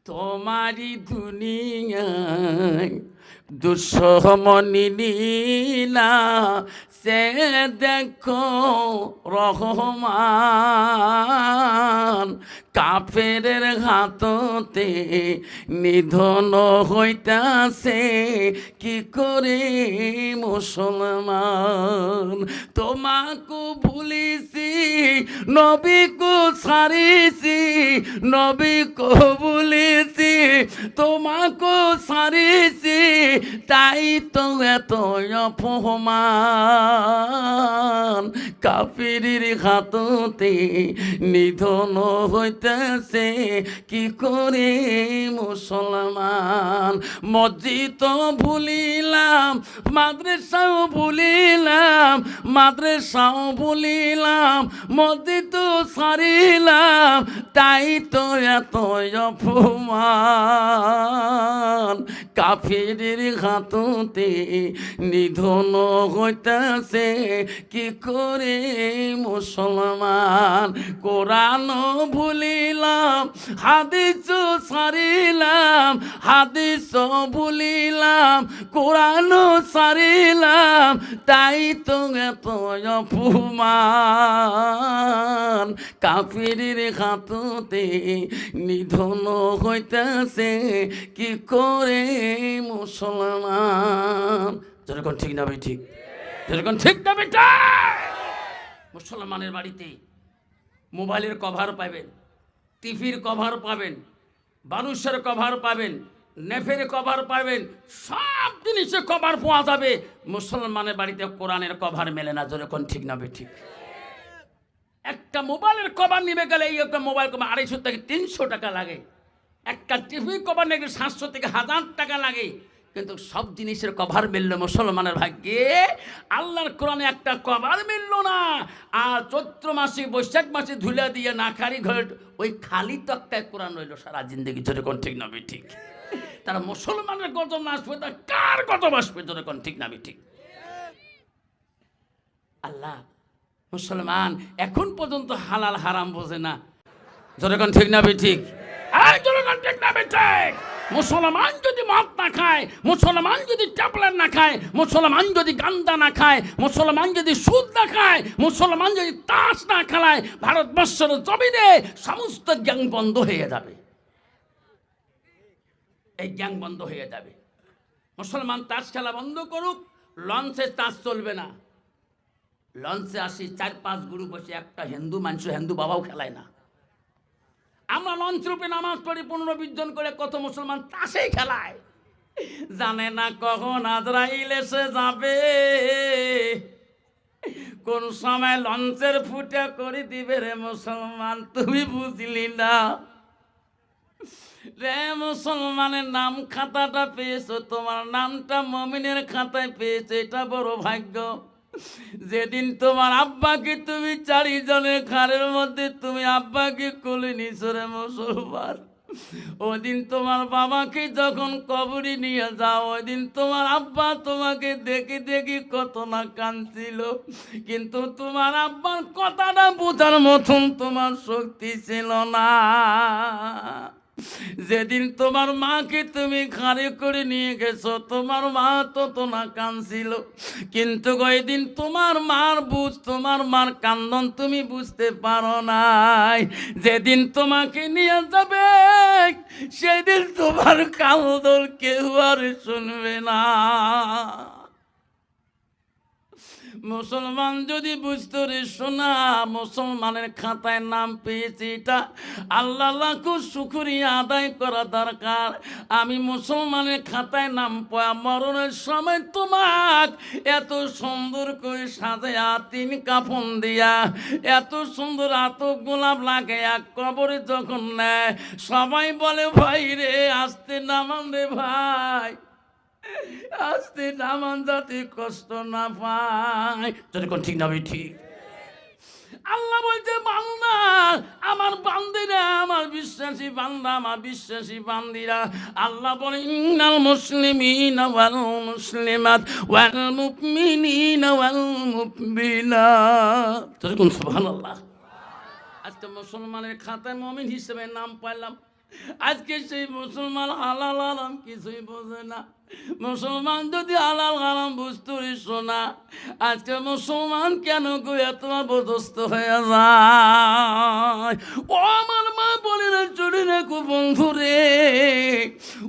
তোমারি দুনিয়ায় দুঃসমনি নীলা সে দেখো রহমান কাফেরের হাততে নিধন হইতাছে কি করে মুসলমান তোমাকে ভুলিছি নবীকে ছাড়িছি নবীকে ভুলিছি তোমাকে ছাড়িছি তাই তো এত অপমান কাফিরের হাততে নিধন হইতেছে কি করে মুসলমান মসজিদ ভুলিলাম মাদ্রাসাও ভুলিলাম মাদ্রাসাও ভুলিলাম মসজিদ ছাড়িলাম তাই তো এত অপমান কাফিরের হাততে নিধন হইতেছে কি করে মুসলমান কোরআন ভুলিলাম হাদিস ছাড়িলাম হাদিস ভুলিলাম কোরআন ছাড়িলাম তাই তো এত অপমান কাফিরের হাততে নিধন হইতেছে কি করে মুসলমান যেরকম ঠিক না ভাই ঠিক যেরকম ঠিক না বেটা মুসলমানের বাড়িতে মোবাইলের কভার পাবেন টিভির কভার পাবেন বালুসের কভার পাবেন নেফের কভার পাবেন সব জিনিসের কভার পাওয়া যাবে মুসলমানের বাড়িতে কোরআনের কভার মেলে না যেরকম ঠিক না ভাই ঠিক একটা মোবাইলের কভার নিবে গেলে এই একটা মোবাইল কভার 250 থেকে 300 টাকা লাগে একটা টিভি কভার নিয়ে 700 থেকে 1000 টাকা লাগে কিন্তু সব জিনিসের কভার মিলল মুসলমানের ভাগ্যে আল্লাহর কোরআনে একটা কভার মিলল না আর চৈত্র মাসে বৈশাখ মাসে ধুলা দিয়ে নাখারি ঘরে ওই খালি তক্তায় কোরআন রইল সারা জিন্দগি যেরকম ঠিক না ঠিক তারা মুসলমানের গজব না আসবে তা কার গজব আসবে যেরকম ঠিক না ঠিক আল্লাহ মুসলমান এখন পর্যন্ত হালাল হারাম বোঝে না যেরকম ঠিক না ঠিক মুসলমান যদি মদ না খায় মুসলমান যদি ট্যাবলেট না খায় মুসলমান যদি গান্দা না খায় মুসলমান যদি সুদ না খায় মুসলমান যদি তাস না খেলায় ভারতবর্ষের জমিনে সমস্ত গ্যাং বন্ধ হয়ে যাবে এই গ্যাং বন্ধ হয়ে যাবে মুসলমান তাস খেলা বন্ধ করুক লঞ্চে তাস চলবে না লঞ্চে আসি 4-5 গুরু বসে একটা হিন্দু মানুষ হিন্দু বাবাও খেলায় না আমরা লঞ্চ রূপে নামাজ পড়ি 15-20 জন করে কত মুসলমান তাসেই খেলায় জানে না কখন আজরাইল এসে যাবে কোন সময় লঞ্চের ফুটা করে দিবে রে মুসলমান তুমি বুঝলি না রে মুসলমানের নাম খাতাটা পেয়েছো তোমার নামটা মুমিনের খাতায় পেয়েছো এটা বড় ভাগ্য যেদিন তোমার আব্বাকে তুমি 4 জনের ঘাড়ের মধ্যে তুমি আব্বাকে কোলে নিছো রে মুসলমান ওদিন তোমার বাবাকে যখন কবরে নিয়ে যাও ওদিন তোমার আব্বা তোমাকে দেখে দেখে কত না কাঁদছিল কিন্তু তোমার আব্বার কথাটা বোঝার মতন তোমার শক্তি ছিল না যেদিন তোমার মাকে তুমি ঘাড়ে করে নিয়ে গেছো তোমার মা তত না কাঁদছিল কিন্তু ওই দিন তোমার মার বুঝ তোমার মার কান্দন তুমি বুঝতে পারো নাই যেদিন তোমাকে নিয়ে যাবে সেদিন তোমার কান্দন কেউ আর শুনবে না মুসলমান যদি বুঝতো রে শোনা মুসলমানের খাতায় নাম পেয়েছি এটা আল্লাহ লাখো শুকরিয়া আদায় করা দরকার আমি মুসলমানের খাতায় নাম পাওয়া মরণের সময় তোমাক এত সুন্দর করে সাজায়া 3 কাফন দিয়া এত সুন্দর এত গোলাপ লাগাইয়া কবরে যখন নেয় সবাই বলে ভাই রে আস্তে নামান রে ভাই আস্তে নামান যাতে কষ্ট না পায় যেরকম ঠিক না ঠিক আল্লাহ বলছে বান্দা আমার বান্দিরা আমার বিশ্বাসী বান্দা আমার বিশ্বাসী বান্দিরা আল্লাহ বলে ইন্নাল মুসলিমিনা ওয়াল মুসলিমাত ওয়াল মুমিনিনা ওয়াল মুমিনাত যেরকম সুবহানাল্লাহ আজকে মুসলমানের খাতায় মুমিন হিসেবে নাম পাইলাম আজকে সেই মুসলমান হালাল হারাম কিছুই বোঝে না। মুসলমান যদি হালাল হারাম বুঝতো শোনা, আজকে মুসলমান কেন গো এত অবদস্ত হয়ে যায়? ও আমার মা বোনেরা চলে রেখো বন্ধু রে,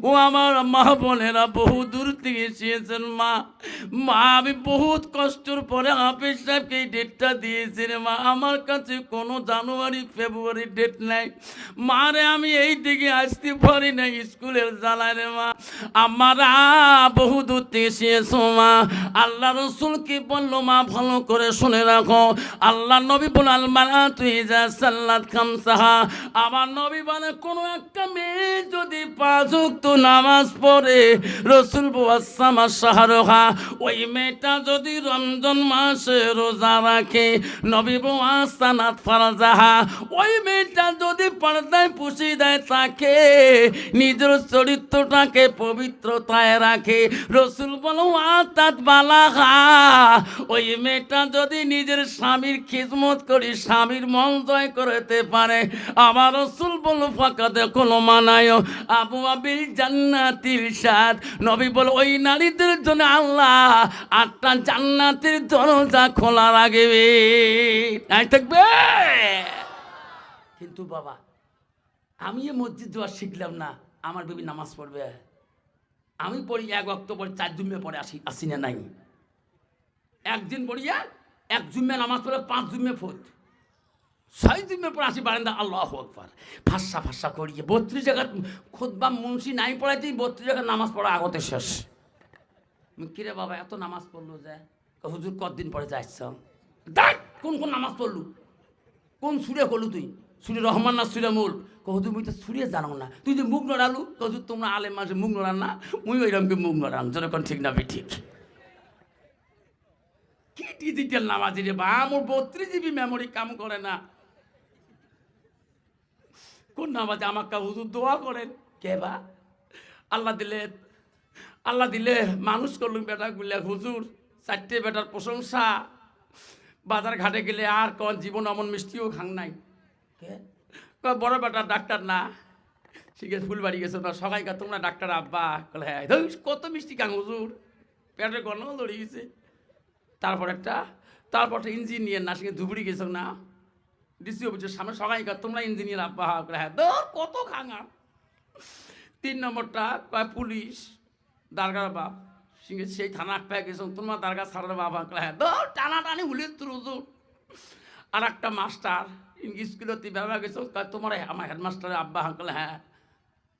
ও আমার মা বোনেরা বহু দূর থেকে এসেছেন। মা আমি বহুত কষ্টের পরে হাফেজ সাহেবকে এই ডেটটা দিয়েছি রে মা। আমার কাছে কোনো জানুয়ারি ফেব্রুয়ারি ডেট নাই মা রে, আমি এই দিকে আসতে পারি না স্কুলের জ্বালায় রে মা। আমরা বহু দূর থেকে এসেছো মা। আল্লাহ রসুল কি বললো মা ভালো করে শুনে রাখো। আল্লাহ নবী বলাল মালা তুই যা সাল্লাত খামসাহা, আমার নবী বলে কোনো একটা মেয়ে যদি 5 ওয়াক্ত নামাজ পড়ে, রসুল বুয়াসামা শাহরুহা, ওই মেয়েটা যদি রমজান মাসে রোজা রাখে, নবী বুয়াসানাত ফারজাহা, ওই মেয়েটা যদি পর্দায় পুষি দেয় তাকে, নিজের চরিত্রটাকে পবিত্রতায় রাখে, রসুল বলো আতাত বালাহা, ওই মেয়েটা যদি নিজের স্বামীর খিদমত করি স্বামীর মন জয় করতে পারে, আমার রসুল বলো ফাঁকাতে কোনো মানায় আবু আবিল জান্নাতির সাদ, নবী বলো ওই নারীদের জন্য আল্লাহ 8টা জান্নাতের দরজা খোলা রাখবে, তাই থাকবে। কিন্তু বাবা আমি এ মসজিদ যাওয়া শিখলাম না, আমার বেবি নামাজ পড়বে, আমি পড়ি 1 ওয়াক্ত পড়ি 4 জুম্মে পড়ে আসি না নাই, একদিন পড়িয়া 1 জুম্মে নামাজ পড়ে 5 জুম্মে ফোট, 6 জুম্মে পড়ে আসি বারান্দা আল্লাহু আকবার ফাঁসা ফাঁসা করিয়ে 32 জায়গা খুতবা মুন্সি নাই পড়াইতেই 32 জায়গা নামাজ পড়া আগতে শেষ। কিরে বাবা এত নামাজ পড়লো যে? হুজুর কতদিন পরে যাচ্ছ? দেখ কোন কোন নামাজ পড়লু, কোন সুরে করলু তুই? সুরে রহমান না সুরে মূল? হুজুর মুই তো সুরে জানো না, তুই যে মুখ নড়ালু, হুজুর তোমরা আলেম মাসে মুখ নড়ান না, মুই ওইরকমকে মুখ নড়ান, যেরকম ঠিক না ঠিক। কি ডিজিটাল নামাজি রে বা, আমার 32 GB মেমোরি কাম করে না। কোন নামাজে আমাকে হুজুর দোয়া করেন কে বা? আল্লাহ দিলে মানুষ করলুম বেটা গুলা হুজুর, 4টে বেটার প্রশংসা, বাজার ঘাটে গেলে আর কোন জীবন অমন মিষ্টিও খাং নাই। কে বড় বেটা ডাক্তার না, শিখে ফুলবাড়ি গেছে না, সবাইকে তোমরা ডাক্তার আব্বা কলে হ্যাঁ কত মিষ্টি খাং হুজুর, পেটের গন্ডগোল ধরে গেছে। তারপর একটা ইঞ্জিনিয়ার না, শিখে ধুবড়ি গেছো না, ডিসি অফিসের সামনে সবাইকে তোমরা ইঞ্জিনিয়ার আব্বা করে হ্যাঁ ধর কত খাঙা। 3 নম্বরটা কয় পুলিশ দারগার বাপ, সিংহে সেই থানা পেয়ে গেছো তোমার দারগা সারার বাবা করে হ্যাঁ ধর টানাটানি হুলির হুজুর। আর একটা মাস্টার ইংলিশ স্কুলতে ব্যবহার গেছো তোমার আমার হেডমাস্টারের আব্বা হাঁকলে হ্যাঁ।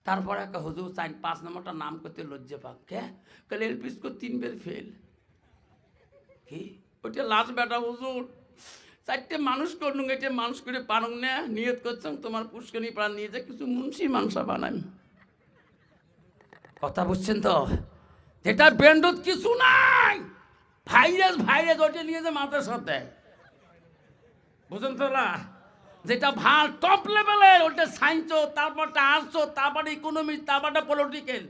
তারপরে একটা হুজুর 4-5 নম্বরটা নাম করতে লজ্জা পাক কে কালে এলপি স্কুল 3 বার ফেল, কি ওইটা লাস্ট বেটা হুজুর। 4টে মানুষ করলুম, এটা মানুষ করে পারুন না, নিয়ত করছেন তোমার পুষ্করণী প্রাণ নিয়ে যে কিছু মুন্সি মানসা বানাই। কথা বুঝছেন তো? যেটা ব্যান্ডত কিছু নাই, ভাইরাস ওটা নিয়ে যে মাথার সাথে বুঝেন তো না, যেটা ভাল টপ লেভেলের ওটা সায়েন্স, তারপরটা আর্টস, তারপরে ইকোনমিক্স, তারপরটা পলিটিক্যাল,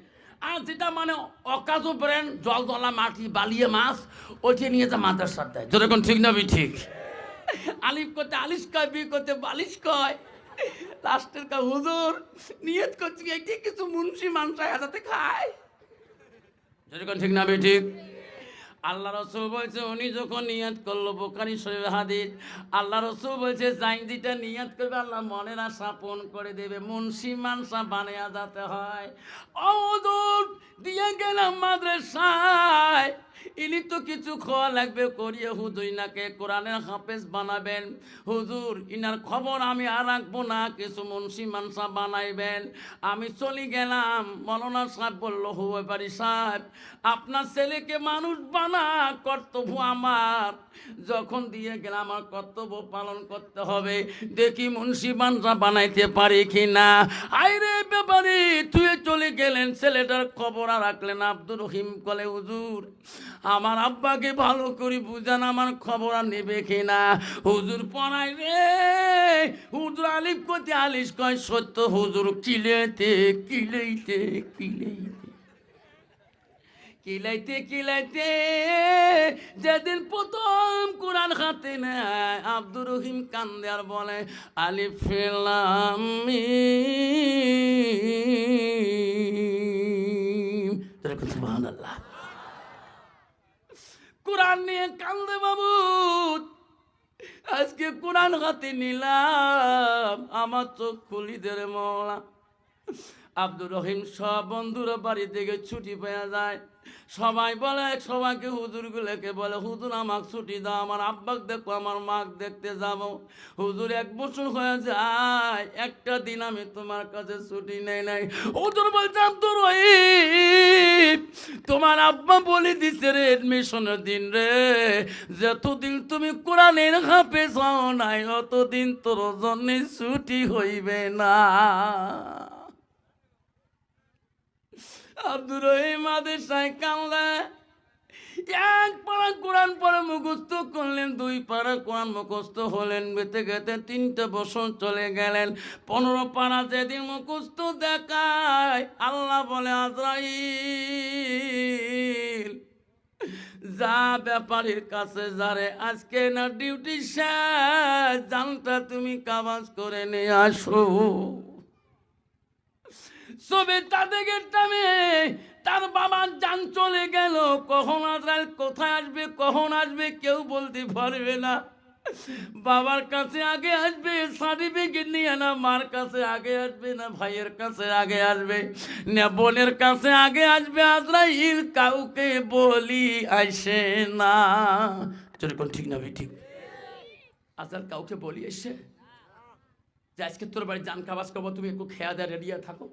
আর যেটা মানে অকাজও ব্রেন জল জলা মাটি বালিয়ে মাছ ওইটা নিয়ে যে মাথার সাথে, যেরকম ঠিক না ঠিক। আলিফ করতে আলিশ কয়, বি করতে বালিশ কয়, লাস্টের কা হুজুর নিয়ত করছি এটি কিছু মুন্সি মানসায় হাজাতে খায়, যেরকম ঠিক না ঠিক। আল্লাহ রসুল বলছে উনি যখন নিয়ত করলো, বুখারী শরীফ হাদিস, আল্লাহ রসুল বলছে যেটা নিয়ত করবে আল্লাহ মনের আশা পূরণ করে দেবে, মুন্সি মানসা বানিয়ে যেতে হয়। হুজুর দিয়ে গেলাম মাদ্রাসায়, ইনি তো কিছু খাওয়া লাগবে করিয়ে হুজুর ইনাকে কোরআনের হাফেজ বানাবেন, হুজুর ইনার খবর আমি আর রাখবো না, কিছু মুন্সি মানসা বানাইবেন। আমি চলে গেলাম, মৌলানা সাহেব বললো হুয়ে বাড়ি সাহেব আপনার ছেলেকে মানুষ বানা, কর্তব্য আমার, যখন দিয়ে গেলাম আমার কর্তব্য পালন করতে হবে, দেখি মুন্সি মানসা বানাইতে পারি কি না। আইরে ব্যাপারে তুই চলে গেলেন, ছেলেটার খবর আর রাখলেন। আব্দুর রহিম কলে হুজুর আমার আব্বাকে ভালো করে বুঝান আমার খবর আর নেবে কিনা। হুজুর পড়াই রে, হুজুর আলিফ করতে আলিশ কয় সত্য, হুজুর কিলাইতে যেদিন প্রথম কোরআন হাতে নেয় আব্দুর রহিম কান্দে আর বলে আলিফ লাম মিম সুবহানাল্লাহ। কোরআন নিয়ে কান্দে বাবু, আজকে কোরআন হাতে নিলাম, আমার চোখ খুলি দে মওলা। আব্দুর রহিম সব বন্ধুরা বাড়ি থেকে ছুটি পেয়ে যায়। সবাই বলে, সবাইকে হুজুরগুলোকে বলে, হুজুর আমাকে ছুটি দাও, আমার আব্বাকে দেখো, আমার মাকে দেখতে যাব। হুজুর 1 বছর হয়ে যায়, একটা দিন আমি তোমার কাছে ছুটি নেই নাই। হুজুর বলছে, আব্দুর রহিম তোমার আব্বা বলে দিছে রে এডমিশনের দিন রে, যতদিন তুমি কোরআনের হাফেজ হও নাই অতদিন তোর জন্য ছুটি হইবে না। আব্দুর রহিম মাদ্রাসায় কানলে, 1 পারা কোরআন পড়ে মুখস্থ করলেন, 2 পারা কোরআন মুখস্থ হলেন। বেঁচে গেতে 3টে বছর চলে গেলেন। 15 পারা যেদিন মুখস্থ দেখায়, আল্লাহ বলে, আজরাইল যা ব্যাপারীর কাছে যারে আজকে না ডিউটি শেষ, জানটা তুমি কাবাজ করে নিয়ে আসো। সবিতা দেখে তার বাবার জান চলে গেল। কখন আজরাইল কোথায় আসবে, কখন আসবে কেউ বলতে পারবে না। বাবার কাছে আগে আসবে সার্টিফিকেট নিয়ে, না মার কাছে আগে আসবে, না ভাইয়ের কাছে আগে আসবে, না বোনের কাছে আগে আসবে। আজরাইল কাউকে বলি আসে না। যেরকম ঠিক না ভাই, ঠিক আজরাইল কাউকে বলি এসে যে আজকে তোর বাড়ি জান কাবাজ করবো, তুমি একটু খেয়া দেয় রেডিয়া থাকো,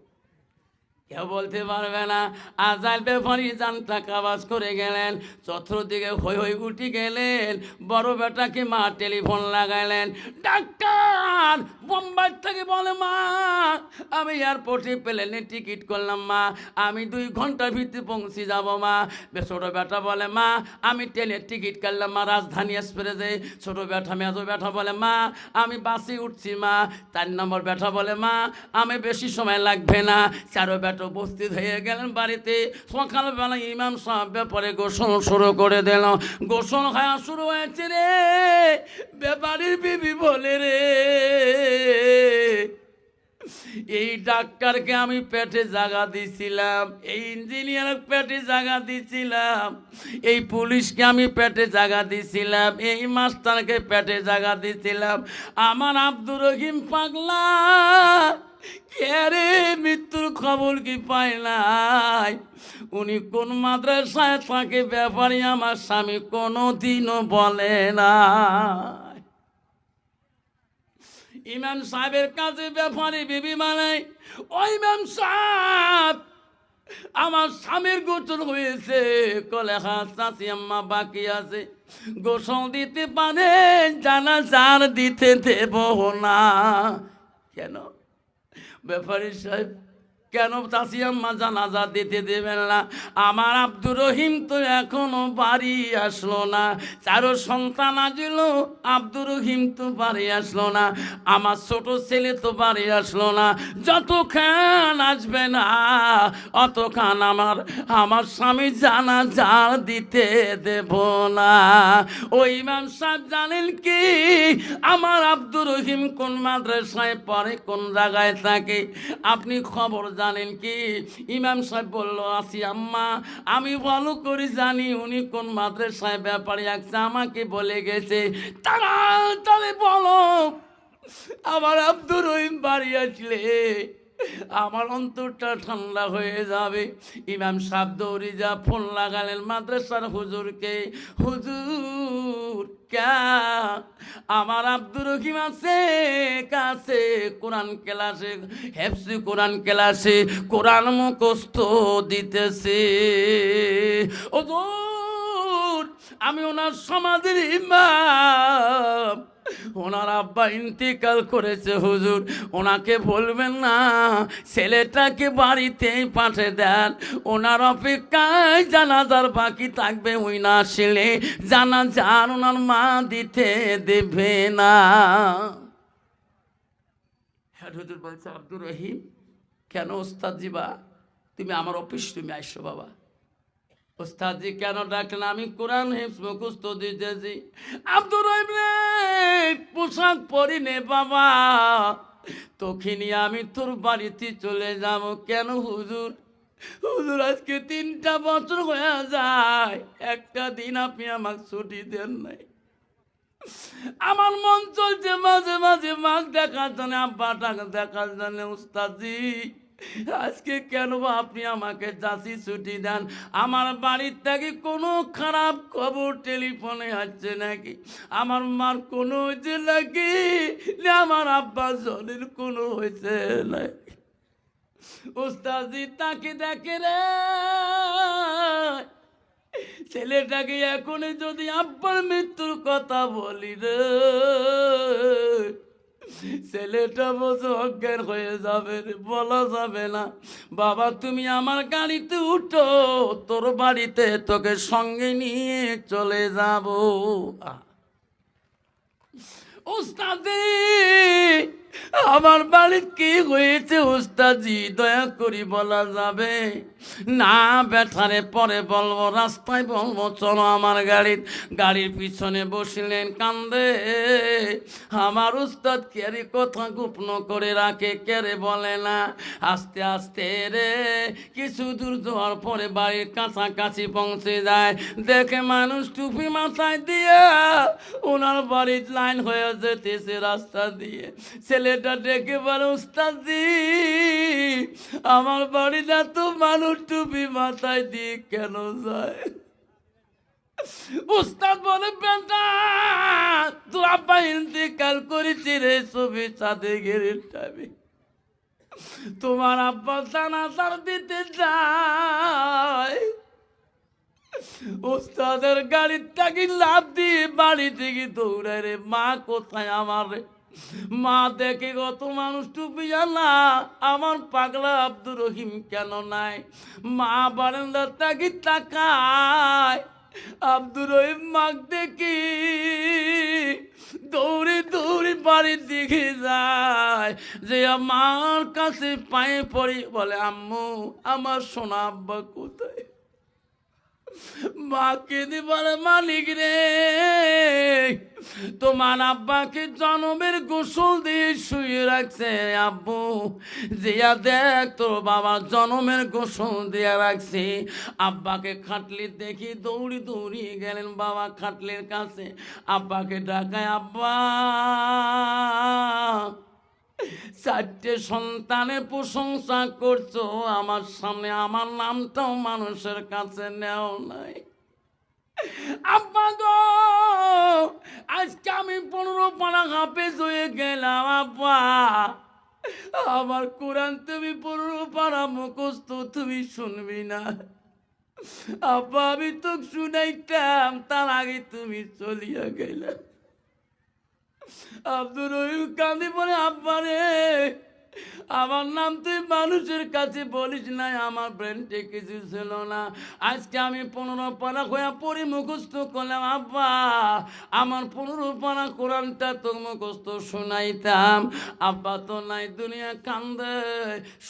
কেউ বলতে পারবে না। আজরাইল ব্যাপারী জানটা কাবাজ করে গেলেন। চতুর্দিকে হই হই উঠে গেলেন। বড় বেটাকে মা টেলিফোন লাগাইলেন, ডাক্তার বোম্বাই থেকে বলে, মা আমি এয়ারপোর্টে প্লেনে টিকিট করলাম মা, আমি 2 ঘন্টার ভিতরে পৌঁছে যাব মা। ছোট বেটা বলে, মা আমি ট্রেনের টিকিট কাটলাম মা, রাজধানী এক্সপ্রেসে। ছোট বেটা মেজো বেটা বলে, মা আমি বাসে উঠছি মা। 4 নম্বর বেটা বলে, মা আমি বেশি সময় লাগবে না। 4 বেটা উপস্থিত হয়ে গেলেন বাড়িতে। সকালবেলা ইমাম সাহেব ব্যাপারে গোসল শুরু করে দিল। গোসল খাওয়া শুরু হয়েছে রে, ব্যাপারীর বিবি বলে, রে এই ডাক্তারকে আমি পেটে জায়গা দিছিলাম, এই ইঞ্জিনিয়ার পেটে জায়গা দিছিলাম, এই পুলিশকে আমি পেটে জায়গা দিছিলাম, এই মাস্টারকে পেটে জায়গা দিছিলাম, আমার আব্দুর রহিম পাগলা কে রে মৃত্যুর খবর কি পায় নাই? উনি কোন মাদ্রাসায় থাকে ব্যাপারে আমার স্বামী কোনোদিনও বলে না। ইমাম সাহেবের কাছে ব্যাপারে বিবি মানে, ওই ইমাম সাহেব আমার স্বামীর গোসল হয়েছে। কলে হাত চাচি আম্মা বাকি আছে, গোসল দিতে পারে, জানাজার দিতে দেব না। কেন ব্যাপারী সাহেব, কেন চাচি আম্মা জানাজা দিতে দেবেন না? আমার আব্দুর রহিম তো এখনো বাড়ি আসলো না। 4 সন্তান আসল, আব্দুর রহিম তো বাড়ি আসলো না। আমার ছোট ছেলে তো বাড়ি আসলো না। যতক্ষণ আসবে না অতক্ষণ আমার স্বামী জানাজা দিতে দেব না। ওই ইমাম সাহেব জানেন কি আমার আব্দুর রহিম কোন মাদ্রাসায় পড়ে, কোন জায়গায় থাকে? আপনি খবর জানেন কি? ইমাম সাহেব বলল, আসি আম্মা আমি ভালো করে জানি উনি কোন মাদ্রাসায় ব্যাপারে আসছে, আমাকে বলে গেছে। তাড়াতাড়ি বলো, আমার আব্দুর রহিম বাড়ি আসলে আমার অন্তরটা ঠান্ডা হয়ে যাবে। ইমাম সাহেব দৌড়ে যা ফোন লাগালেন মাদ্রাসার হুজুরকে, হুজুর ক্যা আমার আব্দুর রহিম আছে কাছে কোরআন ক্লাসে, হেফজি কোরআন ক্লাসে কোরআন মুখস্থ দিতেছে। হুজুর আমি ওনার সমাজের ইমাম, ওনার আব্বা ইন্তিকাল করেছে হুজুর, ওনাকে বলবেন না ছেলেটাকে বাড়িতে পাঠিয়ে দেন, ওনার অপেক্ষায় জানাজার বাকি থাকবে, ওই না আসলে জানাজার ওনার মা দিতে দেবে না। হ্যাঁ হুজুর বলছে, আব্দুর রহিম কেন ওস্তাদ জিবা তুমি আমার অফিস তুমি আসছো বাবা? ওস্তাদজি কেন ডাকলেন? আমি কোরআন হিফজ মুখস্থ দিতেছি। আব্দুর রহিম রে পোশাক পরি নে বাবা, তোকে নিয়ে আমি তোর বাড়িতে চলে যাব। কেন হুজুর? হুজুর আজকে 3টা বছর হয়ে যায়, একটা দিন আপনি আমাকে ছুটি দেন নাই। আমার মন চলছে মাঝে মাঝে মাছ দেখার জন্য, আব্বাটাকে দেখার জন্য। উস্তাদজি আজকে কেন আপনি আমাকে যাচ্ছি ছুটি দেন? আমার বাড়ির থেকে কোনো খারাপ খবর টেলিফোনে আসছে নাকি? আমার মার কোনো হয়েছে নাকি? না আমার আব্বা জনের কোনো হয়েছে নাকি? উস্তাদজি তাকে দেখে রে, ছেলেটাকে এখনই যদি আব্বার মৃত্যুর কথা বলি রে, ছেলেটা বোঝো অজ্ঞান হয়ে যাবে রে, বলা যাবে না। বাবা তুমি আমার গাড়িতে উঠো, তোর বাড়িতে তোকে সঙ্গে নিয়ে চলে যাব। উস্তাদি আমার বাড়ির কি হয়েছে উস্তাদি, দয়া করি বলা যাবে না? বেঠারে পরে বলবো, রাস্তায় বলবো চলো আমার গাড়ির পিছনে বসিলেন, কান্দে। আমার উস্তাদ কেরে কথা গোপন করে রাখে, কেরে বলে না। আস্তে আস্তে রে কিছু দূর যাওয়ার পরে বাড়ির কাছাকাছি পৌঁছে যায়, দেখে মানুষ টুপি মাথায় দিয়ে ওনার বাড়ির লাইন হয়ে যেতেছে রাস্তা দিয়ে। ছেলেটা ডেকে বলে, উস্তাদজি আমার বাড়িটা তো মানুষ টুপি মাথায় দিয়ে কেন যায়? উস্তাদ বলে, বেটা তোর আব্বা ইন্তেকাল করেছে রে, ছবি চাঁদে গেড়ে টাবি, তোমার আব্বা জানাজার দিতে যায়। উস্তাদের গাড়ির থেকে লাফ দিয়ে বাড়ি থেকে দৌড়ায় রে, মা কোথায় আমার রে? মা দেখে কত মানুষ টুপি জানা, আমার পাগলা আব্দুর রহিম কেন নাই? মা বারান্দার থেকে তাকায়, আব্দুর রহিম মাক দেখি দৌড়ে দৌড়ে বাড়ির দিকে যায়, যে আমার কাছে পায়ে পড়ি বলে, আম্মু আমার সোনা আব্বা কোথায়? মাকে দি বলে, মালিক রে তোমার আব্বাকে জনমের গোসল দিয়ে শুয়ে রাখছে আব্বু, জিয়া দেখ তোর বাবা জনমের গোসল দিয়ে রাখছে। আব্বাকে খাটলি দেখি দৌড়ি দৌড়িয়ে গেলেন বাবা খাটলির কাছে, আব্বাকে ডাকায়, আব্বা 4টে সন্তানের প্রশংসা করছো আমার সামনে, আমার নামটাও মানুষের কাছে নেও নাই। আব্বা গো আজকে আমি 15 পারা হাফেজ হয়ে গেলাম আব্বা, আমার কোরআন তুমি 15 পারা মুখস্থ তুমি শুনবি না আব্বা, আমি তো শুনাইতাম, তার আগে তুমি চলিয়া গেলে। আব্দুর রহিম কাঁদি বলে, আব্বা রে আমার নাম তুই মানুষের কাছে বলিস নাই, আমার ব্রেনটে কিছু ছিল না, আজকে আমি 15 পারা হয়ে পড়ি মুখস্থ করলাম আব্বা, আমার 15 পারা কোরআনটা তো মুখস্থ শোনাইতাম। আব্বা তো নাই, দুনিয়া কান্দে,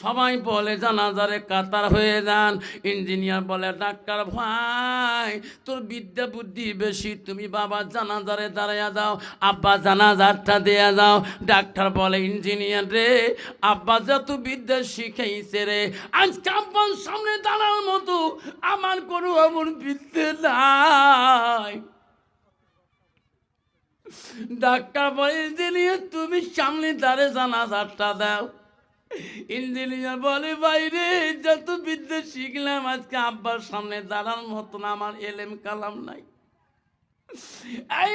সবাই বলে জানাজারে কাতার হয়ে যান। ইঞ্জিনিয়ার বলে, ডাক্তার ভাই তোর বিদ্যা বুদ্ধি বেশি, তুমি বাবা জানাজারে দাঁড়াইয়া যাও, আব্বা জানাজারটা দেয়া যাও। ডাক্তার বলে, ইঞ্জিনিয়ার রে আব্বা যত বিদ্যা শিখাইছে রে, আজকে আব্বার সামনে দাঁড়ার মতো আমার কোনো এমন বিদ্যা নাই। ডাক্তার বলে, ইঞ্জিনিয়ার তুমি সামনে দাঁড়ে জানাজারটা দাও। ইঞ্জিনিয়ার বলে, বাইরে যত বিদ্যা শিখলাম আজকে আব্বার সামনে দাঁড়ার মতন আমার এলেম কালাম নাই।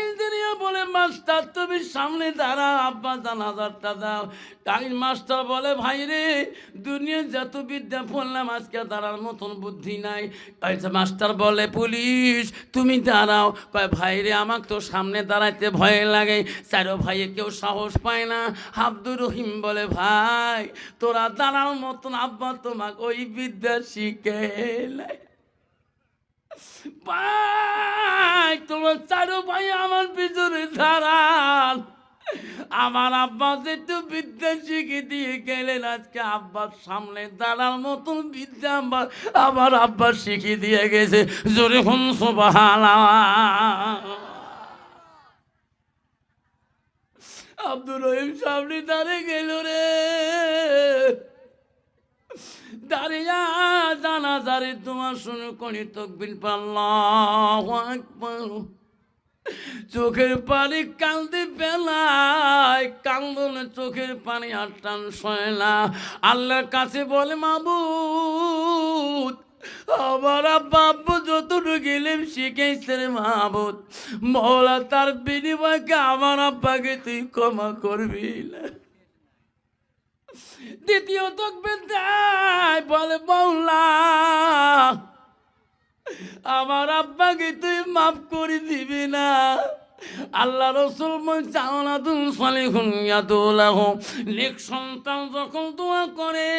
ইঞ্জিনিয়ার বলে, মাস্টার তুমি সামনে দাঁড়াও, আব্বা জানাজারটা দাও। টাইম মাস্টার বলে, ভাই রে দুনিয়া যত বিদ্যা পড়লাম আজকে দাঁড়ার মতন বুদ্ধি নাই। মাস্টার বলে, পুলিশ তুমি দাঁড়াও। কয়, ভাই রে আমাকে তো সামনে দাঁড়াইতে ভয় লাগে, চারো ভাইয়ে কেউ সাহস পায় না। আব্দুর রহিম বলে, ভাই তোরা দাঁড়ার মতন আব্বা তোমাকে ওই বিদ্যা শিখে নাই। ভাই তোমার চারো ভাই আমার পিছনে দাঁড়ান, আমার আব্বা যেটু বিদ্যা শিখে দিয়ে গেলেন, আজকে আব্বার সামনে দাঁড়ার মতন বিদ্যা আমার আব্বা শিখে দিয়ে গেছে। জোরে হুম সুবহানাল্লাহ। আব্দুর রহিম সামনে দাঁড়িয়ে গেল রে, দাঁড়িয়া জানাজারে তোমার শুনে করি তকবির আল্লাহু আকবার। চোখের পানি কান্দি পেলায়, কান্দনে চোখের পানি আর টান সয় না। আল্লাহর কাছে বলে মাবুদ, আমার আব্বা আব্বু যতটুকু গেলেম শিখেছে রে মাবুদ, মওলা তার বিনিময়কে আমার আব্বাকে তুই ক্ষমা করবি না। দ্বিতীয় তকবীর দেয়, বলে মওলা আমার আব্বাকে তুই মাফ করে দিবি না। আল্লাহ রসুল চাওয়ালাদুল সালিহুন ইয়াদুলাহু, নেক সন্তান যখন দোয়া করে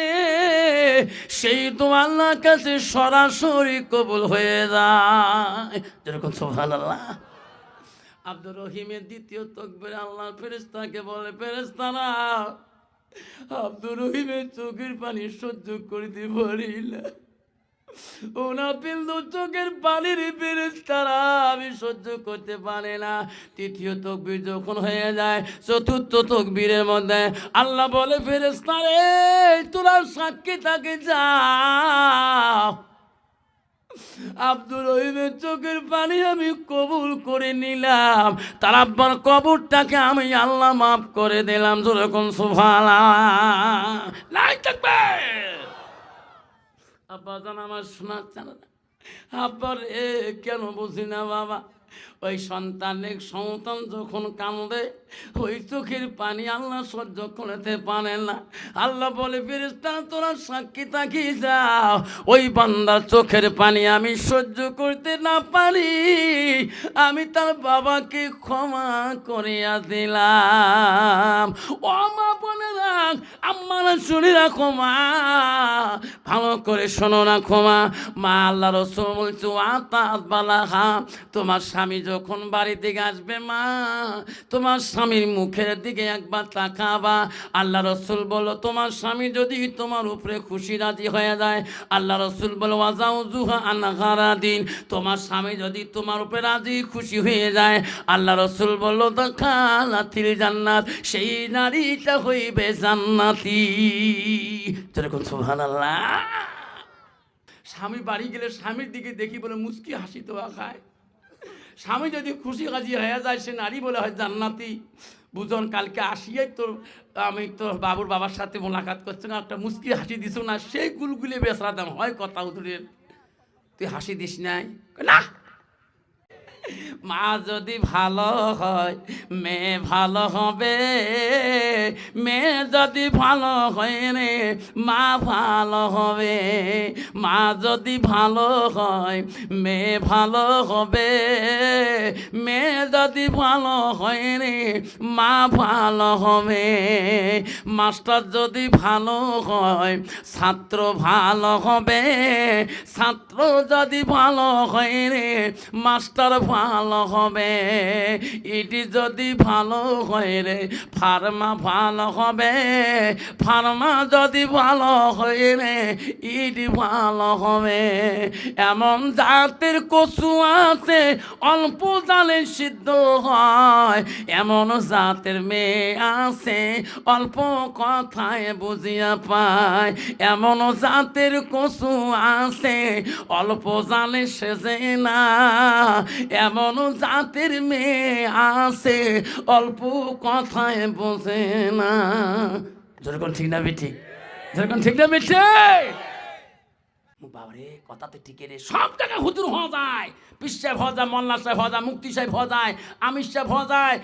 সেই দোয়া আল্লাহর কাছে সরাসরি কবুল হয়ে যায়। যেরকম সুবহানাল্লাহ। আব্দুর রহিমের দ্বিতীয় তকবীরে আল্লাহর ফেরেশতাকে বলে, ফেরেশতারা আব্দুর রহিমের চোখের পানি সহ্য করিতে পারি না, ওনা বিন্দু চোখের পানির ফেরেশতারা আমি সহ্য করতে পারে না। তৃতীয় তকবীর যখন হয়ে যায়, চতুর্থ তকবীরের মধ্যে আল্লাহ বলে, ফেরেশতারে তোরা সাক্ষী থাকে যাও, আব্দুর রহিমের চোখের পানি আমি কবুল করে নিলাম, তার আব্বার কবরটাকে আমি আল্লাহ মাফ করে দিলাম। যেরকম সুবহানাল্লাহ। নাই থাকবে আব্বা জান আমার শোনার জানা না। আব্বার কেন বুঝি না বাবা, ওই সন্তানের সন্তান যখন কান্দে ওই চোখের পানি আল্লাহ সহ্য করতে পারে না। আল্লাহ বলে, ফেরেশতা তোরা সাক্ষী থাকি যাও, ওই বান্দার চোখের পানি আমি সহ্য করতে না পারি, আমি তার বাবাকে ক্ষমা করিয়া দিলাম। ও মা বলে রাখ, আম্মারা শুনে রাখো মা, ভালো করে শোনো রাখো মা। মা আল্লাহ রসুল বলছে, আতাত বালাহা, তোমার স্বামী যখন বাড়ি থেকে আসবে মা, তোমার স্বামীর মুখের দিকে একবার তাকাবা। আল্লাহ রসুল বলো, তোমার স্বামী যদি তোমার উপরে খুশি রাজি হয়ে যায়, আল্লাহ রসুল বলো ওয়াজাউজুহা আনহারা দিন, তোমার স্বামী যদি তোমার উপরে রাজি খুশি হয়ে যায়, আল্লাহ রসুল বলল দাখালাতিল জান্নাত, সেই নারীটা হইবে জান্নাতি। যেরকম সুবহানাল্লাহ। স্বামী বাড়ি গেলে স্বামীর দিকে দেখি বলে মুচকি হাসি তো খায়। স্বামী যদি খুশি হাজি হয়ে যায় সে নারী বলে হয় জান্নাতি। বুঝন কালকে আসিয়াই তোর আমি তোর বাবুর বাবার সাথে মোলাকাত করছি না, একটা মুচকি হাসি দিস না, সেই গুলগুলি বেসরা দাম হয় কথা উদুরের, তুই হাসি দিস নাই না। মা যদি ভালো হয় মেয়ে ভালো হবে, মেয়ে যদি ভালো হয় রে মা ভালো হবে, মা যদি ভালো হয় মেয়ে ভালো হবে, মেয়ে যদি ভালো হয় রে মা ভালো হবে, মাস্টার যদি ভালো হয় ছাত্র ভালো হবে, ছাত্র যদি ভালো হয় রে মাস্টার ভালো হবে, ইটি যদি ভালো হয় রে ফার্মা ভালো হবে, ফার্মা যদি ভালো হয় রে ইটি ভালো হবে। এমন জাতের কচু আছে অল্প জালে সিদ্ধ হয়, এমন জাতের মেয়ে আছে অল্প কথায় বুঝিয়া পায়, এমন জাতের কচু আছে অল্প জালে সেজে না, এমন জাতের মেয়ে আছে অল্প কথায় বোঝে না। যেরকম ঠিক না বেঠি, যেরকম ঠিক না বেঠি। বাবারে কথা তো ঠিক রে, সব জায়গায় হুজুর হওয়া যায়, পীর সাহেব হওয়া যায়, মোল্লা সাহেব হওয়া যায়, মুফতি সাহেব হওয়া যায়, আমির সাহেব হওয়া যায়,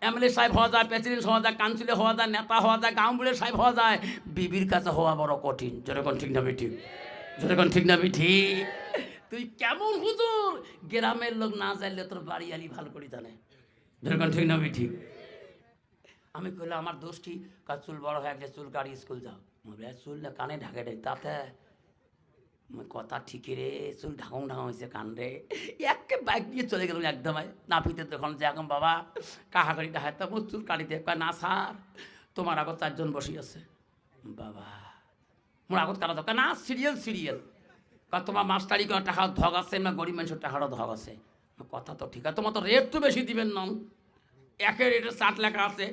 এমএলএ সাহেব হওয়া যায়, প্রেসিডেন্ট হওয়া যায়, কাউন্সিলর হওয়া যায়, নেতা হওয়া যায়, গাঁওবুড়ের সাহেব হওয়া যায়, বিবির কাছে হওয়া বড় কঠিন। যেরকম ঠিক না বেঠি, যেরকম ঠিক না বেঠি। তুই কেমন হুজুর গ্রামের লোক না জানলে তোর বাড়ি আলি ভালো করে জানে। যেরকম ঠিক না বেঠি। আমি কইলাম আমার দোষটি, কাজ চুল বড় হয়ে গেছে, চুল কাটি স্কুল যাও, চুল না কানে ঢাকে দেয় তাতে কথা ঠিকই রে, চুল ঢাকাও ঢাকা হয়েছে কান রে, একে বাইক নিয়ে চলে গেলাম একদম নাপিতে তখন যে এখন বাবা কাহাকারি ঢাকায় তা চুল কাটিতে কয় না স্যার তোমার আগত 4 জন বসে আছে, বাবা মোর আগত কাটা দরকার না, সিরিয়াল সিরিয়াল, তোমার মাস্টারি কোনো টাকা ধগ আছে না, গরিব মানুষের টাকারও ধগ আছে, কথা তো ঠিক আছে, তোমার তো রেট তো বেশি দিবেন না, একের রেটের 60 লেখা আছে,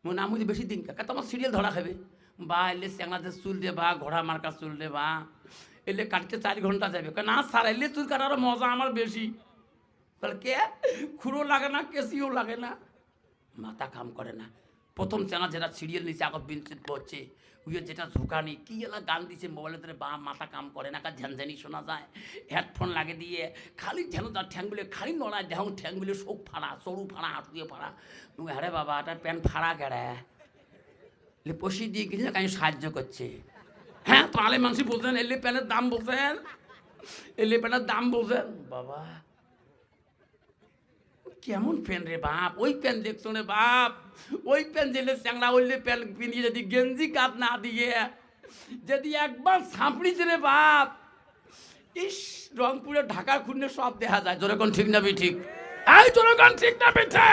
মনে আমি বেশি দিন কাকা তোমার সিরিয়াল ধরা খাবে, বা এলে চ্যাংড়াতে চুল দে বা ঘোড়া মার্কা চুল দে বা এলে কাটতে 4 ঘন্টা যাবে। না স্যার এলে চুল কাটার মজা আমার বেশি। বলে কে? খুঁড়ো লাগে না, কেসিও লাগে না, মাথা কাম করে না। প্রথম চ্যানেল যেটা সিরিয়াল নিচে আগত বিনচিত পড়ছে ওই যেটা ঝুঁকানি কি এলা গান দিছে মোবাইলের ধরে বা মাথা কাম করে না, ঝ্যানঝ্যানি শোনা যায়। হেডফোন লাগে দিয়ে খালি যেন তার ঠ্যাংগুলো খালি নড়ায়, দেখুন ঠ্যাংগুলো শোক ফাড়া, সরু ফাড়া, হাঁটুয়ে ফাড়া। আরে বাবা এটা প্যান্ট ফাড়া গেড়ে পশি দিয়ে কিছু কাজ সাহায্য করছে। হ্যাঁ তো আলে মাংসি বোঝেন, এলে প্যান্টের দাম বোঝেন, এলে প্যান্টের দাম বোঝেন। বাবা কেমন প্যান্ট রে বাপ, ওই প্যান্ট দেখছো রে বাপ, ওই প্যান্ট দিলে চ্যাংড়া ওইলে প্যান্ট পিনিয়ে যদি গেঞ্জি কাট না দিয়ে যদি একবার ছাপড়িছে রে বাপ, ইস রংপুরে ঢাকা খুললে সব দেখা যায়। যেরকম ঠিক না ঠিক, এই যেরকম ঠিক না পিঠে।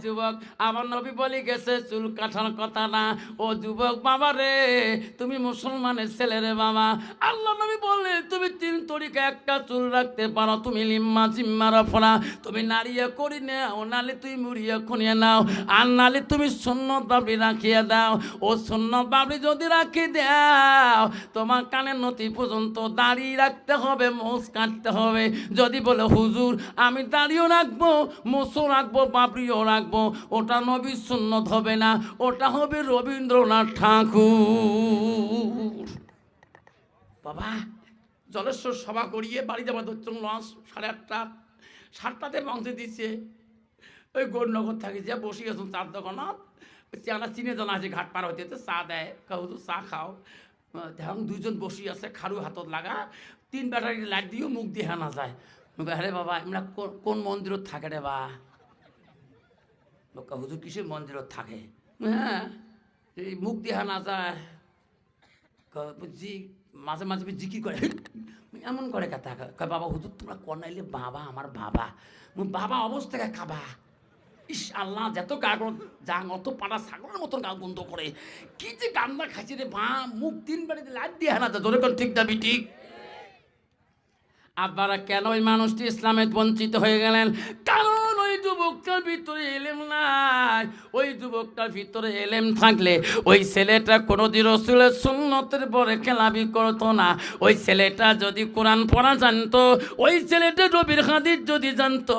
যুবক আমার নবী বলে গেছে চুল কাটার কথা না। ও যুবক বাবা রে, তুমি মুসলমানের ছেলে রে বাবা। আল্লাহ নবী বললে তুমি 3 তরিকা একটা চুল রাখতে পারো। তুমি লিম্মা জিম্মা রফনা, তুমি নাড়িয়ে করি নাও, নালে তুই মুড়িয়ে খুনিয়ে নাও, আর নালে তুমি সুন্নত বাবরি রাখিয়ে দাও। ও সুন্নত বাবরি যদি রাখি দাও তোমার কানের নথি পর্যন্ত দাড়ি রাখতে হবে, মোষ কাটতে হবে। যদি বলে হুজুর আমি দাড়িও রাখবো, মোষও রাখবো, বাবরিও রাখবো, ওটা নবীর সুন্নত হবে না, ওটা হবে রবীন্দ্রনাথ ঠাকুর। বাবা জলেশ্বর সভা করিয়ে বাড়ি যাবার ধরছ লঞ্চ 8:30, 7টাতে পৌঁছে দিচ্ছে। ওই গৌরনগর থাকি যে বসে গেছো চার দোকানত, চেনা চিনে জানা আছে ঘাট পার হইতে চা দেয়, কাউ চা খাও। দেখুন 2জন বসি আছে, খারু হাতত লাগা, 3 ব্যাটারি লাইট দিয়েও মুখ দিয়ে হানা যায়। আরে বাবা এমরা কোন মন্দিরত থাকে রে বা? হুজুর কিসের মন্দিরত থাকে? হ্যাঁ এই মুখ দিয়ে হানা যায়। জি মাঝে মাঝে জিকির করে, এমন করে কথা কয় বাবা হুজুর তোমরা কনাইলে বাবা আমার বাবা, বাবা অবস্থায় খাবা। ইস আল্লাহ যত গাগর যাং অত পাড়া ছাগলের মতন গা গন্ধ করে, কি যে গান্দা খাইছে রে বা, মুখ 3 বাড়িতে লাইট দিয়ে হানা যায়। যেরকম ঠিক দাবি ঠিক। আব্বারা কেন ওই মানুষটি ইসলামে বঞ্চিত হয়ে গেলেন? কারণ ওই যুবকটার ভিতরে এলেম নাই। ওই যুবকটার ভিতরে এলেম থাকলে ওই ছেলেটা কোনোদিন রাসূলের সুন্নতের পরে খেলাপি করতো না। ওই ছেলেটা যদি কোরআন পড়া জানতো, ওই ছেলেটা নবীর হাদিস যদি জানতো,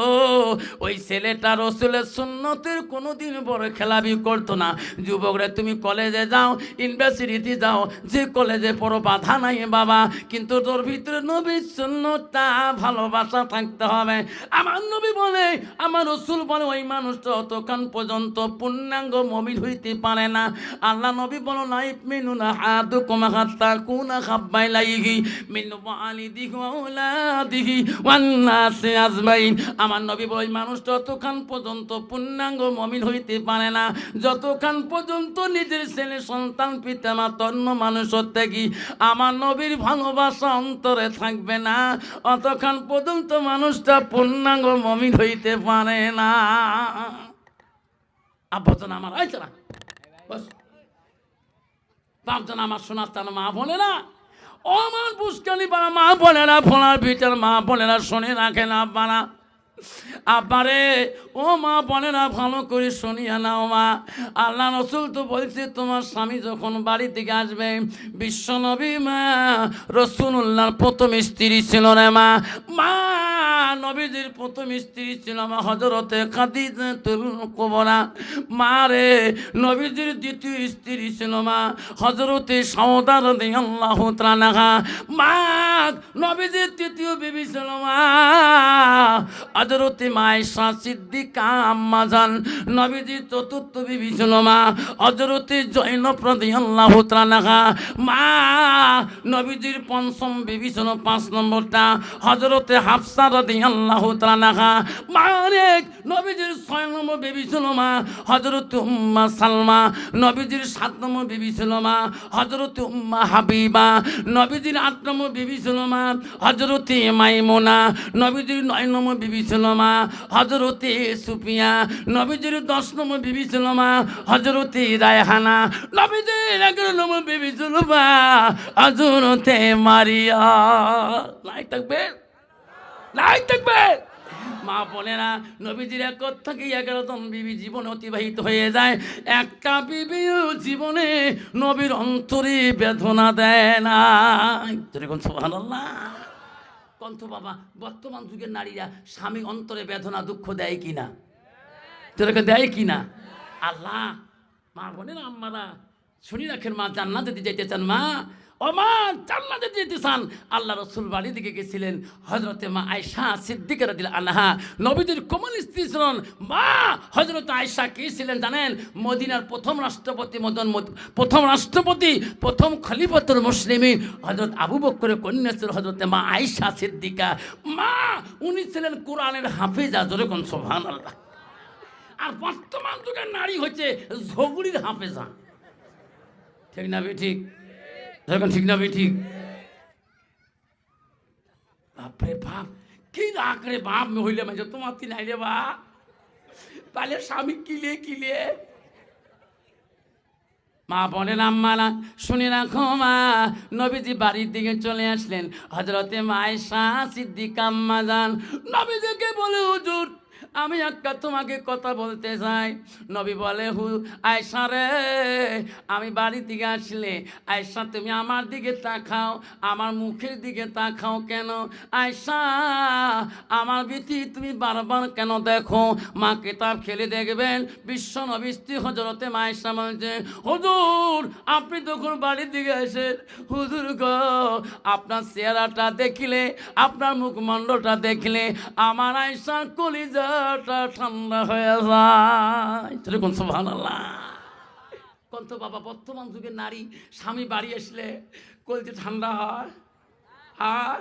ওই ছেলেটা রাসূলের সুন্নতের কোনোদিন পরে খেলাপি করতো না। যুবকরা তুমি কলেজে যাও, ইউনিভার্সিটিতে যাও, যে কলেজে পড়ো বাধা নাই বাবা, কিন্তু তোর ভিতরে নবীর সুন্নত ভালোবাসা থাকতে হবে। আমার নবী বলে, আমার রাসূল বলে ওই মানুষটা অতক্ষণ পর্যন্ত পূর্ণাঙ্গ মুমিন হইতে পারে না। আল্লাহ নবী বলো না ইমিনুনা আহাদুকুম হাত্তা কুনা খাব্বাইলাইহি মিন ওয়ালিদিহি ওয়া আওলাদিহি ওয়ান নাসি আজমাইন। আমার নবী বলে ওই মানুষটা অতক্ষণ পর্যন্ত পূর্ণাঙ্গ মুমিন হইতে পারে না যতক্ষণ পর্যন্ত নিজের ছেলে সন্তান পিতামাতা অন্য মানুষের থেকে আমার নবীর ভালোবাসা অন্তরে থাকবে না, অতক্ষণ পর্যন্ত মানুষটা পূর্ণাঙ্গ মুমিন হইতে পারে না। আব্বাজন আমার আইছে না বস, বাপজন আমার শোনার তার মা বলে না, ও আমার পুষ্কানি পাড়া মা বোনেরা, ফোনার ভিতর মা বোনেরা শুনে রাখেন আব্বারা। আব্বারে ও মা বোনেরা ভালো করে শুনিয়া নাও মা। আল্লাহ রাসূল তো বলছে তোমার স্বামী যখন বাড়ি থেকে আসবে, বিশ্বনবী মা রাসূলুল্লাহর প্রথম স্ত্রী ছিল রে মা। মা নবীজির প্রথম স্ত্রী ছিল মা হযরতে খাদিজাতুল কুবরা। মা রে নবীজির দ্বিতীয় স্ত্রী ছিল মা হযরতে সাউদা রাদিয়াল্লাহু তাআলা। মা নবীজির তৃতীয় বিবি ছিল মা হযরতে আয়েশা সিদ্দিকা আম্মা জান। নবীজির চতুর্থ বিবি ছিল মা হযরতে জয়নব রাদিয়াল্লাহু তাআলা। মা নবীজির পঞ্চম বিবি ছিল 5 নম্বরটা হযরতে হাফসা রাদিয়াল্লাহু তাআলা। মা রে নবীজির 6 নম্বর বিবি ছিল মা হযরতে উম্মা সালমা। নবীজির 7 নম্বর বিবি ছিল মা হযরতে উম্মা হাবিবা। নবীজির 8 নম্বর বিবি ছিল মা হযরতে মাইমুনা। নবীজির 9 নম্বর বিবি ছিল মা হযরতে সুফিয়া। নবীজির 10 নম্বর বিবি ছিল মা হযরতে রায়হানা। নবীজির 11 নম্বর বিবি ছিল মা হযরতে মারিয়া। লাইক থাকবে, লাইক থাকবে। মা বোনেরা, নবীজির এক থেকে 11 জন বিবি জীবন অতিবাহিত হয়ে যায়। একটা বিবিও জীবনে নবীর অন্তরে বেদনা দেয় না। যেরকম সুবহানাল্লাহ। কণ্ঠ বাবা, বর্তমান যুগের নারীরা স্বামী অন্তরে বেদনা দুঃখ দেয় কিনা? তোরকে দেয় কিনা? আল্লাহ, মা বোনেরা, আম্মারা শুনি রাখেন, মা জান্নাতে যেতে চান, মা ও মা জান্নাতে যেতে চান, আল্লাহ রসুল বাড়ির দিকে গেছিলেন। হজরতে মা আয়েশা সিদ্দিকা রাদিয়াল্লাহু আনহা নবীদের কোমল স্ত্রী ছিলেন। মা হজরত আয়েশা কি ছিলেন জানেন? মদিনার প্রথম রাষ্ট্রপতি, প্রথম খলিফাতুল মুসলিমিন হজরত আবু বকরের কন্যা ছিল হজরতে মা আয়েশা সিদ্দিকা। মা উনি ছিলেন কোরআনের হাফেজা। জোরে কোন সুবহানাল্লাহ। আর বর্তমান যুগের নারী হচ্ছে ঝগড়ির হাফেজা। ঠিক না ঠিক? যখন ঠিক না ঠিক? বাপরে বাপ, কি রাগ রে বাপ হইলে মানে তোমার তিন আইলে বা তাহলে স্বামী কিলে মা বোনের আম্মারা শুনে রাখো, মা নবীজি বাড়ির দিকে চলে আসলেন। হযরতে মা আয়েশা সিদ্দিকা আম্মা জান নবীজিকে বলে, হুজুর আমি একটা তোমাকে কথা বলতে চাই। নবী বলে, আয়েশা রে, আমি বাড়ির দিকে আসলে আয়েশা তুমি আমার দিকে তাকাও, আমার মুখের দিকে তাকাও কেন? আয়েশা আমার বিটি তুমি বারবার কেন দেখো? মা কিতাব খেলে দেখবেন, বিশ্ব নবী স্ত্রী হযরতে মা আয়েশা বলছে, হুজুর আপনি তখন বাড়ির দিকে আসেন, হুজুর গো আপনার চেহারাটা দেখলে, আপনার মুখমণ্ডলটা দেখলে আমার আয়েশার কলিজা ঠান্ডা হয়ে যায়। কোন সুবহানাল্লাহ। কোন তো বাবা, বর্তমান যুগের নারী স্বামী বাড়ি আসলে কলিজা ঠান্ডা হয়। হ্যাঁ,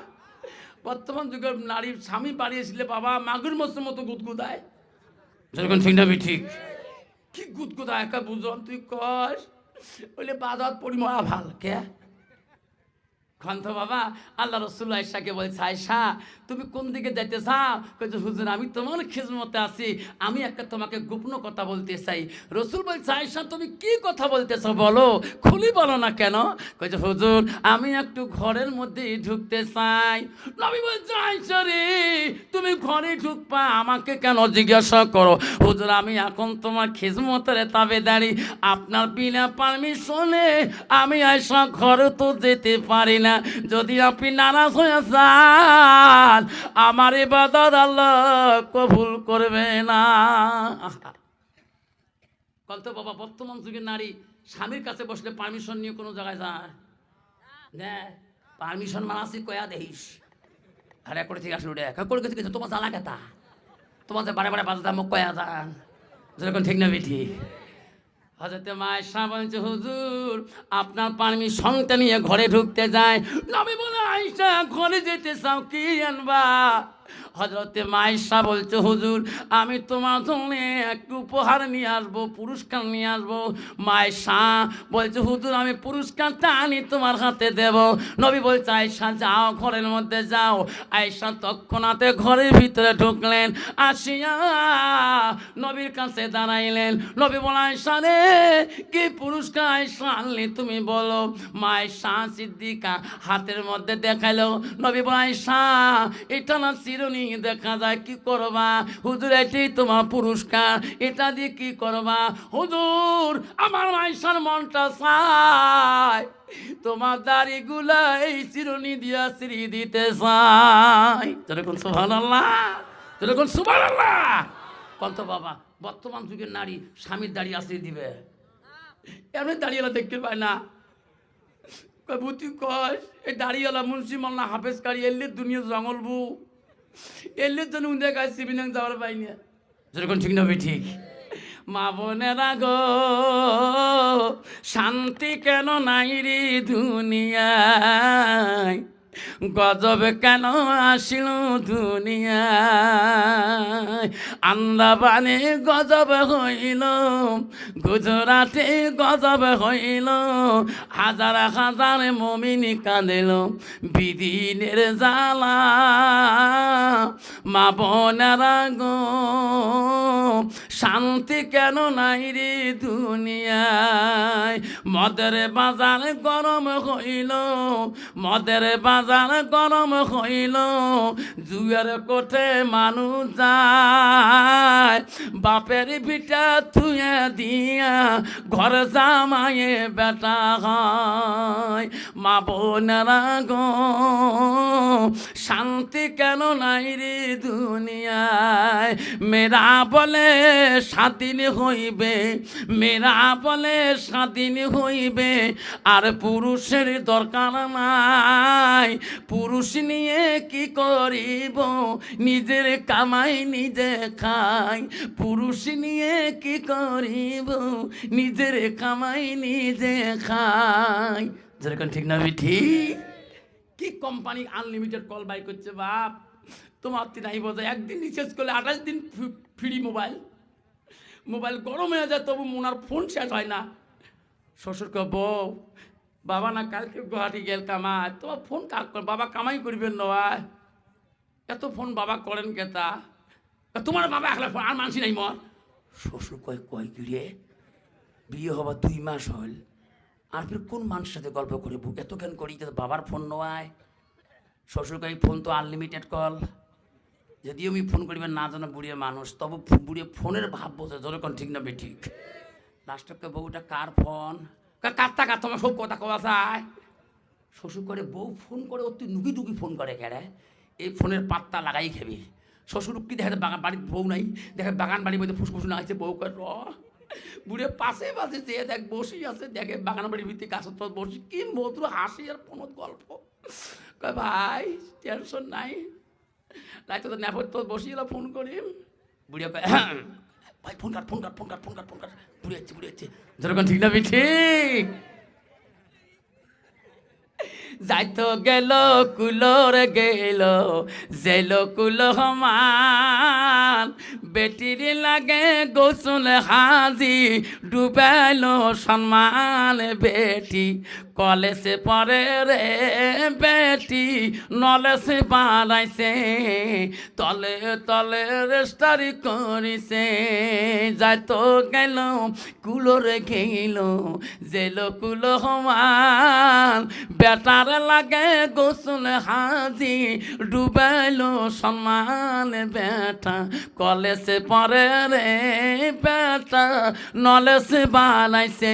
বর্তমান যুগের নারী স্বামী বাড়ি আসলে বাবা মাগুর মাছের মতো গুদগুদায়। যেরকম ঠিক না ঠিক? কি গুদগুদায় একা বুঝন তুই কস বলে বাজার পরিমরা ভাল কে খান্ত বাবা। আল্লাহ রসুল আয়েশাকে বলছে, আয়েশা তুমি কোন দিকে যাইতে চাও? কইছে, হুজুর আমি তোমার খিদমতে আছি, আমি একটা তোমাকে গোপন কথা বলতে চাই। রসুল বলছে, আয়েশা তুমি কি কথা বলতেছ বলো, খুলি বলো না কেন? কইছে, হুজুর আমি একটু ঘরের মধ্যে ঢুকতে চাই। নবী বলছে, আয়েশা রে তুমি ঘরে ঢুকবা, আমাকে কেন জিজ্ঞাসা করো? হুজুর আমি এখন তোমার খিদমতের তাবেদারি, আপনার বিনা পারমিশনে আমি আয়েশা ঘরে তো যেতে পারি না। যদি আপনি নারাজ হয়ে যান আমার ইবাদত আল্লাহ কবুল করবে না। কত বাবা, বর্তমান যুগের নারী স্বামীর কাছে বসলে পারমিশন নিয়ে কোনো জায়গায় যায় না। পারমিশন মানাসি কয়া দেহিস আর এক করে ঠিক আসলে করে গেছে তোমার জ্বালা কেতা, তোমার যে বারে বারে বাজাতে মুখ কয়া যান। যেরকম ঠিক না বেঠি? হযরতে মা আয়েশা বলছে, হুজুর আপনার পারমিশনটা নিয়ে ঘরে ঢুকতে যায়। নবী বলে, আয়েশা ঘরে যেতে চাও কি আনবা? হযরতে মা আয়েশা বলছে, হুজুর আমি তোমার জন্য একটু উপহার নিয়ে আসবো, পুরস্কার নিয়ে আসবো। মা আয়েশা বলছে, হুজুর আমি পুরস্কারটা আনি তোমার হাতে দেব। নবী বলছে, আয়েশা যাও ঘরের মধ্যে যাও। আয়েশা তৎক্ষণাতে ঘরের ভিতরে ঢুকলেন, আসিয়া নবীর কাছে দাঁড়াইলেন। নবী বলে, আয়েশা রে কি পুরস্কার আয়েশা আনলি তুমি বলো? মা আয়েশা সিদ্দিকা হাতের মধ্যে দেখাইলো। নবী বলে, আয়েশা এটা না চিরুনি দেখা যায়, কি করবা? হুজুর এটাই তোমার পুরস্কার, এটা দিয়ে কি করবা? হুজুর আমার আয়েশার মনটা চায় তোমার দাড়িগুলা এই চিরুনি দিয়া চিরি দিতে চাই। যেরকম সুবহানাল্লাহ, যেরকম সুবহানাল্লাহ। কত বাবা, বর্তমান যুগের নারী স্বামীর দাড়ি আশ্রয় দিবে, এমনি দাড়িওয়ালা দেখতে পায় না। বুতি কস এই দাড়িওয়ালা মুন্সি মাল্লা হাফেজ কারি এলে দুনিয়া জঙ্গল বু এলে যেন উন্দে গাছ সিবিনাং যাওয়ার পাই না। যেরকম ঠিক না ঠিক? মা বোনেরা গো শান্তি কেন নাই রে দুনিয়ায়, গজব কেন আসিল দুনিয়ায়। আন্দামানে গজব হইল, গুজরাটে গজব হইল, হাজার হাজার মুমিন কাঁদিল বিদিনের জ্বালা। মা বোনেরা গো শান্তি কেন নাই রে দুনিয়ায়। মদের বাজার গরম হইল, মদের বাজার বাজার গরম হইল জুয়ের কোঠে মানুষ যায় বাপের ভিটা থুয়ে দিয়া ঘর জামায়ে বেটা হয় মা বোনেরা গো শান্তি কেন নাই রে দুনিয়ায় মেয়েরা বলে স্বাধীন হইবে মেয়েরা বলে স্বাধীন হইবে আর পুরুষের দরকার নাই পুরুষ নিয়ে কি করিব নিজের কামাই নিজে খাই পুরুষ নিয়ে কি করিব নিজের কামাই নিজে খাই যেরকম ঠিক না ঠিক কি কোম্পানি আনলিমিটেড কল বাই করছে বাপ তোমার নাই বোঝায় একদিন রিচার্জ করলে 28 দিন ফ্রি মোবাইল গরম হয়ে যায় তবু মোনার ফোন শেষ হয় না শ্বশুরকে বউ বাবা না কালকে গুয়াহাটি গেল কামাই তোমার ফোন কাক বাবা কামাই করবেন নয় এত ফোন বাবা করেন কেতা তোমার বাবা একলা ফোন আর মানসি নাই মর শ্বশুর কয় গিরে বিয়ে হবার 2 মাস হল আর ফির কোন মানুষের সাথে গল্প করে এত কেন করি বাবার ফোন নয় শ্বশুর কয় ফোন তো আনলিমিটেড কল যদিও আমি ফোন করিবেন না জানো বুড়িয়ে মানুষ তবু বুড়িয়ে ফোনের ভাব বোঝে যখন ঠিক না ঠিক লাস্টকে বউটা কার ফোন কাটতা কাট তোমার সব কথা কওয়া যায় শ্বশুর করে বউ ফোন করে অতি নুকি টুকি ফোন করে কেড়ে এই ফোনের পাত্তা লাগাই খেবি শ্বশুর কি দেখে বাগান বাড়ির বউ নাই দেখে বাগান বাড়ির মধ্যে ফুসফুস না আছে বউ করে বুড়ে পাশে পাশে যেয়ে দেখ বসি আছে দেখে বাগান বাড়ির ভিত্তি গাছের পর বসি কি মধুর হাসি আর প্রমোদ গল্প কয় ভাই টেনশন নাই রাইতে তো নেপথ্য তো বসিয়ে ফোন করি বুড়িয়া কয় ভাই ফোন কাট বুড়ি হচ্ছে যেরকম ঠিক না ঠিক যাইতো গেল কুলোর গেল জেল কুল সমান বেটির লাগে গোসল হাজি ডুবাইল সম্মান বেটি কলেজে পরে রে বেটি নলেজে বাড়াইছে তলে তলে রেস্টারি করিছে যাইতো গেল কুলোর গেল জেল কুল সমান বেটার লাগে গোসল হাজি ডুবাইল সম্মান বেটা কলেজে পরে রে বেটা নলেজে বানাইছে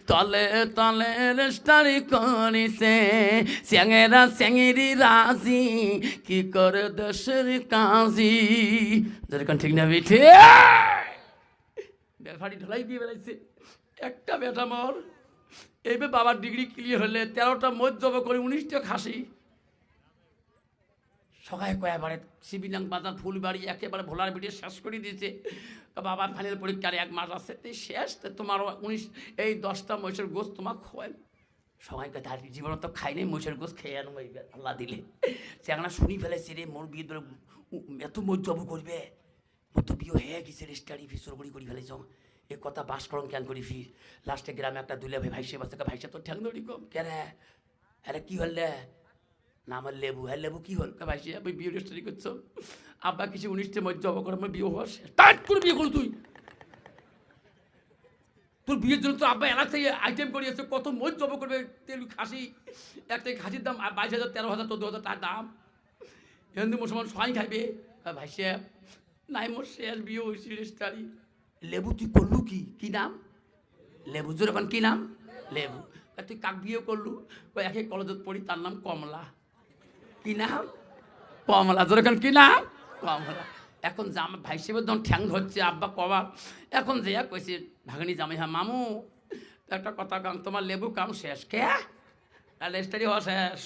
তলে তলে রেস্টারি করিছে স্যাঙেরা স্যাঙেরি রাজি কি করে দেশের কাজী যেরকম ঠিক না বিঠে বেফাড়ি ঢলাই দিয়ে বেড়াইছে একটা বেটা মর এইভাবে বাবার ডিগ্রি ক্লিয়ার হলে 13টা মদ জব করে 19টা খাসি সকালে কয়েকবারে শিবিনাং বাজার ফুলবাড়ি একেবারে ভোলার ভিডিও শেষ করে দিয়েছে বাবার ফাইনাল পরীক্ষার 1 মাস আছে শেষ তোমার 10টা মহিষের গোস তোমার খোয়াই সবাইকে তার জীবনে তো খাই নাই মহিষের গোস খেয়ে আনো আল্লাহ দিলে সেখানে শুনি ফেলেছে রে মোর বিয়ে এত মদ জব করবে মোর তো বিয়ে হয়ে গেছে রে স্টাডি ফি সরগড়ি করে ফেলেছ এই কথা বাস করম কেন করি ফির লাস্টে গ্রামে একটা দুলে ভাইসে বাসে ভাইসে তো ঠ্যাং ধরি কম কে রে আরে কি হল রে না আমার লেবু হ্যাঁ লেবু কি হল ভাইসে আমি বিয়ে স্টাডি করছো আব্বা কিছু 19টে মধ্যে জব করে আমার বিয়ে হওয়া স্টার্ট করে বিয়ে করো তুই তোর বিয়ের জন্য তো আব্বা এলাকা থেকে আইটেম করিয়েছে কত মজ জব করবে তেল খাসি একটা খাসির দাম 22,000 13,000 14,000 টাকা দাম হিন্দু মুসলমান সবাই খাইবে ভাইসে নাই মোর শেষ বিয়ে হয়েছিল স্টাডি লেবু তুই করলু কি নাম লেবু যেরকম কি নাম লেবু তুই কাক বিয়ে করলু ওই একে কলেজত পড়ি তার নাম কমলা কি নাম কমলা যেরকম কি নাম কমলা এখন জামা ভাই সাহেব যখন ঠ্যাং ধরছে আব্বা কবা এখন যে কইছে ভাগনি জামাই হ্যাঁ মামু একটা কথা কাম তোমার লেবু কাম শেষ কে রেস্টারি হওয়া শেষ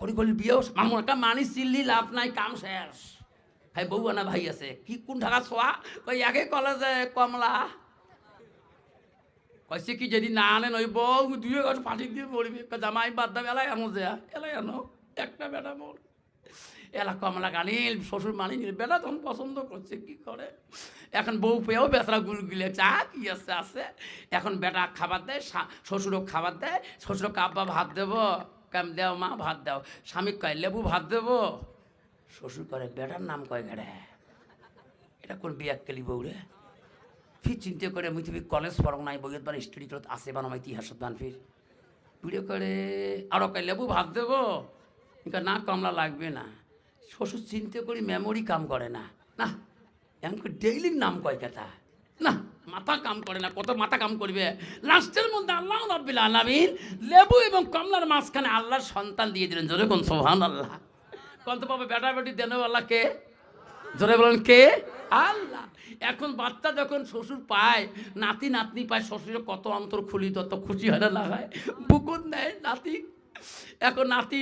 করি বিয়েও মামু একটা মানি চিল্লি লাভ নাই কাম শেষ ভাই বউ আনা ভাই আছে কি কোন ঢাকা ছোয়া ওই একে কলেজে কমলা কইছে কি যদি না আনেন ওই বউ 2 ঘর পাঠি দিয়ে পড়বি জামাই বাদ দাম এলাই আনো যা এলাই আনো একটা বেটা মোর এলা কমলা গানিল শ্বশুর মানি নিল বেটা তখন পছন্দ করছে কি করে এখন বউ পেয়েও বেচারা গুলগুলে চা কি আছে এখন বেটা খাবার দেয় শ্বশুরও খাবার দেয় শ্বশুরকে আব্বা ভাত দেবো কেম দেও মা ভাত দাও স্বামী কয় লেবু ভাত দেবো শ্বশুর করে বেটার নাম কয় গেড়ে এটা কোন বিয়ে কেলি বউ রে ফির চিন্তা করে মুই তুমি কলেজ পড়ো নাই বইয়ের বার স্টাডি করতে আসে বানো ইতিহাস দান ফির ভিডিও করে আরও কয় লেবু ভাত দেবো, না কমলা লাগবে না। শ্বশুর চিন্তা করি মেমোরি কাম করে না, না এমন ডেইলির নাম কয় কথা, না মাথা কাম করে না, কত মাথা কাম করবে। লাস্টের মধ্যে আল্লাহ রাব্বিল আলামিন লেবু এবং কমলার মাঝখানে আল্লাহর সন্তান দিয়ে দিলেন। জোরে কোন সুবহানাল্লাহ। কত পাবে বেটা বেটি দেনওয়ালা কে? জোরে বলেন কে? আল্লাহ। এখন বাচ্চা যখন শ্বশুর পায়, নাতি নাতনি পায়, শ্বশুরের কত অন্তর খুলি, তত খুশি হয় না হয়, বুকুর নেয় নাতি। এখন নাতি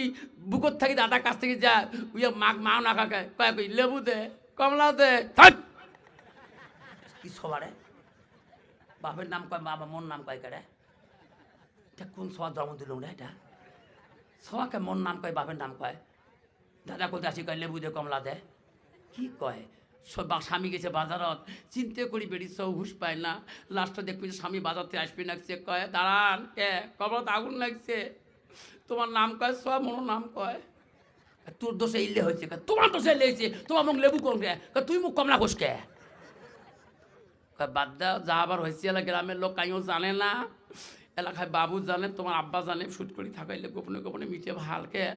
বুকুর থাকি দাদার কাছ থেকে যা মা না খায়, কয় লেবু দে, কমলা দে, কি সবারে বাপের নাম কয়, বাবা মোর নাম কয় কেড়ে, এটা কোন সবার জন্ম দিল রে? এটা সবাকে মোর নাম কয়, বাপের নাম কয়। দাদা কোথায় আসি, কয় লেবু দে, কমলা দে, কি কয়? স্বামী গেছে বাজারত, চিন্তা করি বেড়ি সব হুশ পায় না। লাস্টে দেখবি স্বামী বাজারতে আসবে লাগছে, কয় দাঁড়ান কে, কবরত আগুন লাগছে, তোমার নাম কয়, সব মোর নাম কয়। তোর দোষে ইল্লে হয়েছে, তোমার দোষে ইল্লে হয়েছে, তোমার মুখ লেবু কোন কে, তুই মুখ কমলা ঘোষ কে। বাদ দাও, যা আবার হয়েছে এলা গ্রামের লোক কাইও জানে না, এলাকায় বাবু জানে, তোমার আব্বা জানে, শুট করি থাকাইলে গোপনে গোপনে মিটে ভালকে।